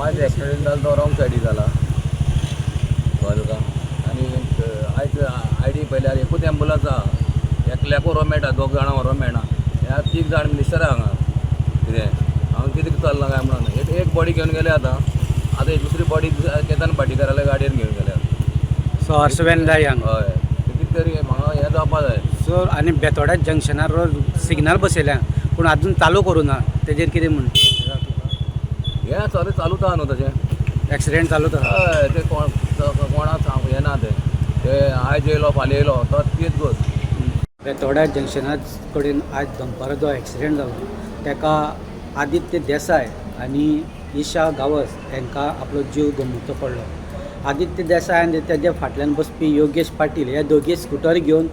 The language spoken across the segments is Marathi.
आज एक्सिडेंट जालो तो रॉंग सायडीक जाला कळ्ळें तुका आनी आयज आयडी पयल्यार एकूच एम्बुलंस आहा एकल्याक व्हरोंक मेळटा दोग जाणां व्हरोंक मेळना ह्या 3 जाण मिनिस्टर हांगा कितें हांव कितें चलना काय म्हणून एक बॉडी घेवन गेले आतां दुसरी बॉडी केतन पाटीकराल्या गाडयेन घेवन गेल्या सो हर्सवेन जाय हांगा हय कितें तरी म्हाका हें जावपा जाय सो आनी बेतोड्या जंक्शनार सिग्नल बसयल्या पूण आजून चालू करूं ना तेजेर कितें म्हण हें सगळें चालूच आहा न्हू तशें एक्सिडेंट चालूच आहा हय ते कोणाक सांग हें ना ते आयज येयलो फाल्यां येयलो तो तीच गोष्ट बेतोड्या जंक्शना कडेन आयज दनपारां जो एक्सिडेंट जालो तेका आदित्य देसाय आनी ईशा गावस हांकां आपलो जीव गमोवचो पडलो. आदित्य देसाय आनी तेज्या फाटल्यान बसपी योगेश पाटील हे दोगी स्कुटर घेवन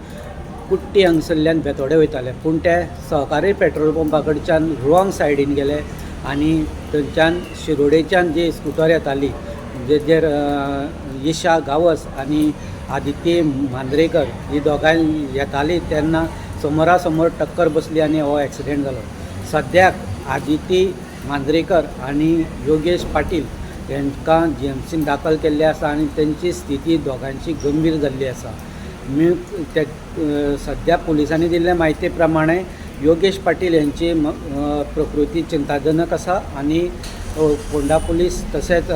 कुट्टी हांगसरल्यान बेतोडे वयताले पूण ते सहकारी पेट्रोल पंपा कडच्यान रॉंग सायडीन गेले आनी थंयच्यान शिरोडेच्यान जी स्कुटर येताली जेजेर ईशा गावस आनी आदित्य मांद्रेकर ही दोगांय येताली तेन्ना समोरा समोर टक्कर बसली आनी हो एक्सिडेंट जालो. सद्याक आदित्य मांद्रेकर आनी योगेश पाटील हांकां GMCन दाखल केल्ले आसा आनी तेंची स्थिती दोगांची गंभीर जाल्ली आसा. सद्या पुलिसांनी दिल्ले म्हायती प्रमाणे योगेश पाटील यांची प्रकृती चिंताजनक आसा आनी फोंडा पुलीस तशेंच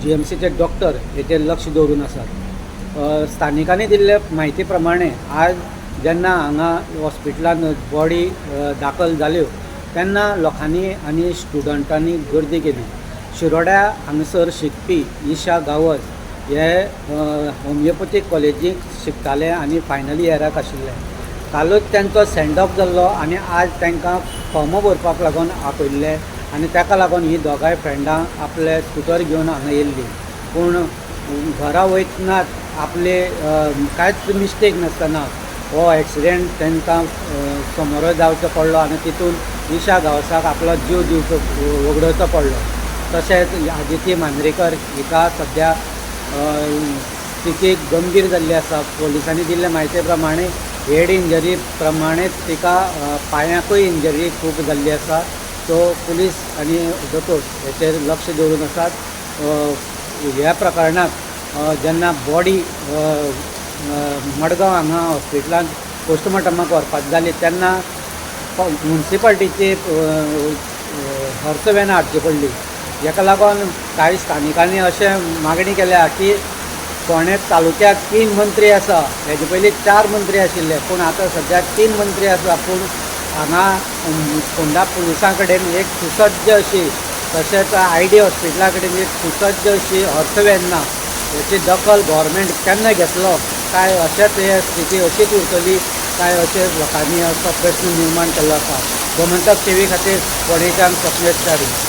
GMCचे डॉक्टर हेचेर लक्ष दवरून आसात. स्थानिकांनी दिल्ले म्हायती प्रमाणे आज जेन्ना हांगा हॉस्पिटलांत बॉडी दाखल जाल्यो तेन्ना लोकांनी आनी स्टुडंटांनी गर्दी केली. शिरोड्या हांगसर शिकपी ईशा गावस हे होमिओपॅथीक कॉलेजीक शिकताले आनी फायनल इयराक आशिल्ले. कालूच तांचो सेंड ऑफ जाल्लो आनी आज तांकां फॉर्म भरपाक लागून आपयल्ले आनी ताका लागून ही दोगांय फ्रेंडां आपले स्कुटर घेवन हांगा येयल्ली पूण घरा वयतनाच आपले कांयच मिस्टेक नासतना हो एक्सिडेंट तांकां समोर जावचो पडलो आनी तितून ईशा गावसाक आपलो जीव दिवचो वगडोवचो पडलो. तशेंच आदित्य मांद्रेकर हिका सद्या स्थिती गंभीर जाल्ली आसा. पोलिसांनी दिल्ले म्हायती प्रमाणे हेड इंजरी प्रमाणेच तिका पांयाकूय इंजरी खूब जाल्ली आसा. सो पुलीस आनी दोतोर हेचेर लक्ष दवरून आसात. ह्या प्रकरणात जेन्ना बॉडी मडगांव हांगा हॉस्पिटलांत पोस्टमॉर्टमाक व्हरपाक जाली तेन्ना म्युन्सिपाल्टीची हर्सवेन हाडची पडली. हेका लागून कांय स्थानिकांनी अशें मागणी केल्या की फोंडे तालुक्याक 3 मंत्री आसा हेजे पयलीं 4 मंत्री आशिल्ले पूण आतां सद्याक 3 मंत्री आसा पूण हांगा फोंडा पुलिसां कडेन एक सुसज्ज अशी तशेंच ID हॉस्पिटला कडेन एक सुसज्ज अशी हर्सवेन ना. हेची दखल गव्हर्मेंट केन्ना घेतलो काय अशेंच हे स्थिती अशीच उरतली काय अशें लोकांनी असो प्रश्न निर्माण केल्लो आसा. गोमंतक TV खातीर फोंडेच्यान स्वप्नेश च्यारी.